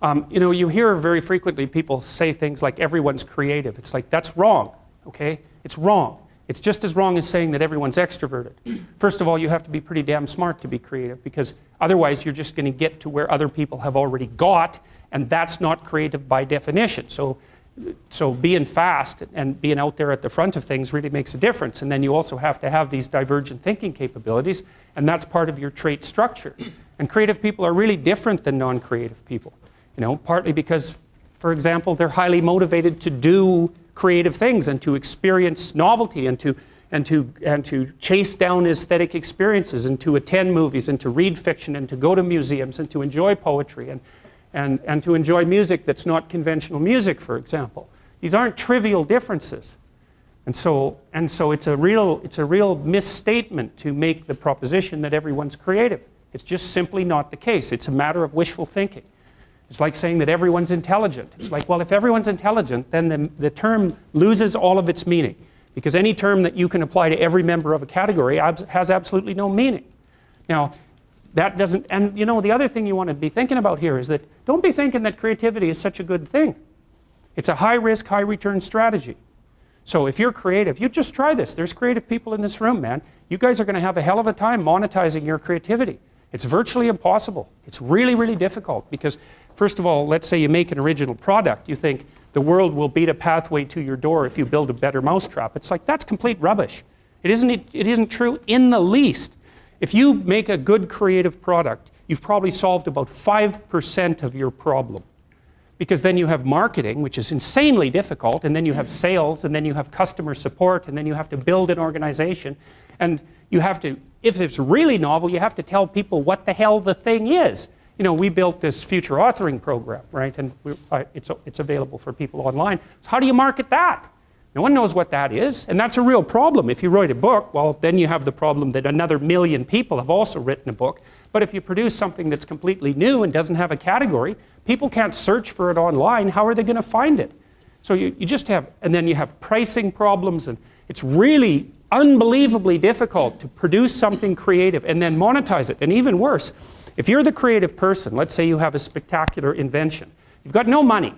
You hear very frequently people say things like everyone's creative. It's like, that's wrong, okay? It's wrong. It's just as wrong as saying that everyone's extroverted. First of all, you have to be pretty damn smart to be creative, because otherwise you're just going to get to where other people have already got, and that's not creative by definition. So being fast and being out there at the front of things really makes a difference. And then you also have to have these divergent thinking capabilities, and that's part of your trait structure. And creative people are really different than non-creative people. Partly because, for example, they're highly motivated to do creative things and to experience novelty and to chase down aesthetic experiences and to attend movies and to read fiction and to go to museums and to enjoy poetry and to enjoy music that's not conventional music, for example. These aren't trivial differences. And so it's a real misstatement to make the proposition that everyone's creative. It's just simply not the case. It's a matter of wishful thinking. It's like saying that everyone's intelligent. It's like, well, if everyone's intelligent, then the term loses all of its meaning, because any term that you can apply to every member of a category has absolutely no meaning. Now, that doesn't, and the other thing you want to be thinking about here is that don't be thinking that creativity is such a good thing. It's a high-risk, high-return strategy. So if you're creative, you just try this. There's creative people in this room, man. You guys are going to have a hell of a time monetizing your creativity. It's virtually impossible. It's really, really difficult because, first of all, let's say you make an original product. You think the world will beat a pathway to your door if you build a better mousetrap. It's like, that's complete rubbish. It isn't true in the least. If you make a good creative product, you've probably solved about 5% of your problem. Because then you have marketing, which is insanely difficult, and then you have sales, and then you have customer support, and then you have to build an organization. And you have to, if it's really novel, you have to tell people what the hell the thing is. We built this future authoring program, right? And it's available for people online. So how do you market that? No one knows what that is, and that's a real problem. If you write a book, well, then you have the problem that another 1 million people have also written a book. But if you produce something that's completely new and doesn't have a category, people can't search for it online. How are they going to find it? So you just have, and then you have pricing problems, and it's really unbelievably difficult to produce something creative and then monetize it. And even worse, if you're the creative person, let's say you have a spectacular invention. You've got no money,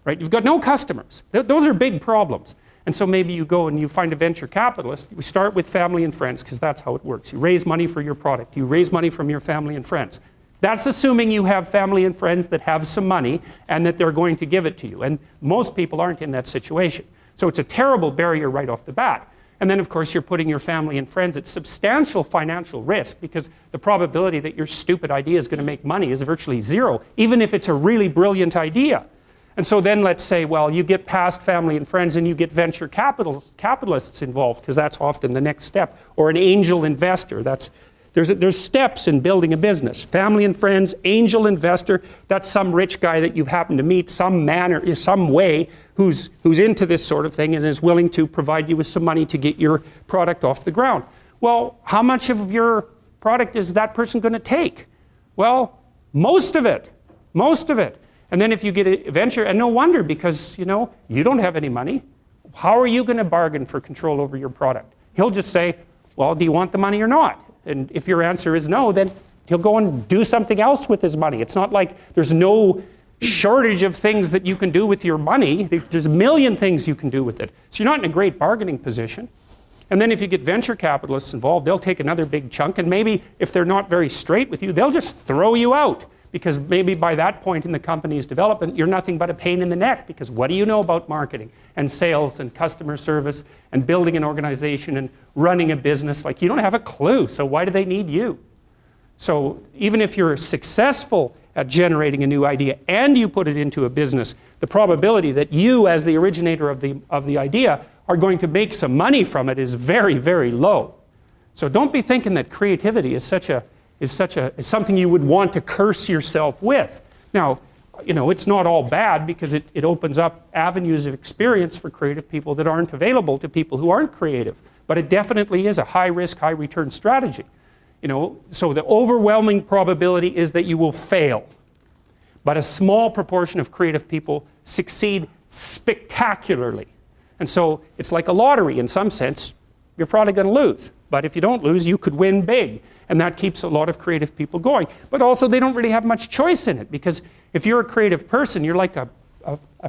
right? You've got no customers. Those are big problems. And so maybe you go and you find a venture capitalist. We start with family and friends, because that's how it works. You raise money for your product. You raise money from your family and friends. That's assuming you have family and friends that have some money and that they're going to give it to you. And most people aren't in that situation. So it's a terrible barrier right off the bat. And then, of course, you're putting your family and friends at substantial financial risk, because the probability that your stupid idea is going to make money is virtually zero, even if it's a really brilliant idea. And so then let's say, well, you get past family and friends and you get venture capitalists involved, because that's often the next step, or an angel investor. There's steps in building a business. Family and friends, angel investor, that's some rich guy that you've happened to meet some manner, some way, who's into this sort of thing and is willing to provide you with some money to get your product off the ground. Well, how much of your product is that person going to take? Well, most of it. And then if you get a venture, and no wonder, because you don't have any money, how are you going to bargain for control over your product? He'll just say, well, do you want the money or not? And if your answer is no, then he'll go and do something else with his money. It's not like there's no shortage of things that you can do with your money. There's a million things you can do with it. So you're not in a great bargaining position. And then if you get venture capitalists involved, they'll take another big chunk, and maybe if they're not very straight with you, they'll just throw you out. Because maybe by that point in the company's development, you're nothing but a pain in the neck, because what do you know about marketing and sales and customer service and building an organization and running a business? Like, you don't have a clue, so why do they need you? So even if you're successful at generating a new idea and you put it into a business, the probability that you, as the originator of the idea, are going to make some money from it is very, very low. So don't be thinking that creativity is something you would want to curse yourself with. Now, it's not all bad, because it opens up avenues of experience for creative people that aren't available to people who aren't creative. But it definitely is a high-risk, high-return strategy. So the overwhelming probability is that you will fail. But a small proportion of creative people succeed spectacularly. And so it's like a lottery in some sense. you're probably going to lose. But if you don't lose, you could win big. And that keeps a lot of creative people going. But also, they don't really have much choice in it, because if you're a creative person, you're like a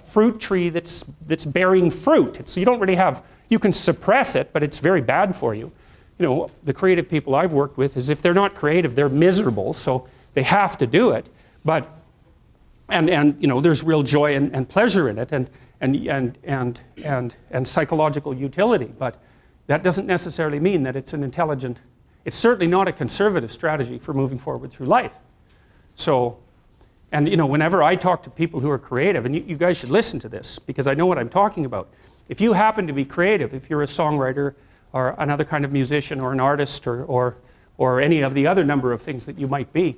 fruit tree that's bearing fruit. So you don't really have, you can suppress it, but it's very bad for you. You know, the creative people I've worked with is if they're not creative, they're miserable, so they have to do it. But, and you know, there's real joy and pleasure in it, and psychological utility. But that doesn't necessarily mean that it's an intelligent, it's certainly not a conservative strategy for moving forward through life. So, and you know, whenever I talk to people who are creative, and you guys should listen to this, because I know what I'm talking about. If you happen to be creative, if you're a songwriter or another kind of musician or an artist or any of the other number of things that you might be,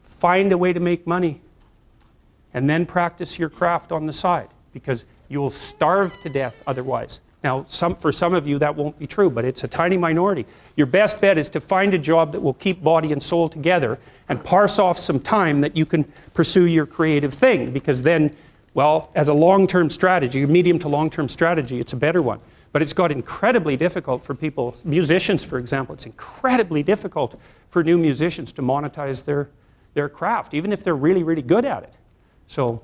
find a way to make money and then practice your craft on the side, because you'll starve to death otherwise. Now, for some of you that won't be true, but it's a tiny minority. Your best bet is to find a job that will keep body and soul together and parse off some time that you can pursue your creative thing, because then, well, as a long-term strategy, a medium to long-term strategy, it's a better one. But it's got incredibly difficult for people, musicians for example, it's incredibly difficult for new musicians to monetize their craft, even if they're really, really good at it. So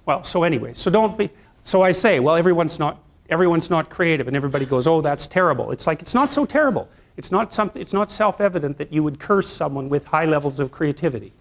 well, so anyway, so I say, well, everyone's not creative, and everybody goes, oh, that's terrible. It's like, it's not so terrible. It's not self-evident that you would curse someone with high levels of creativity.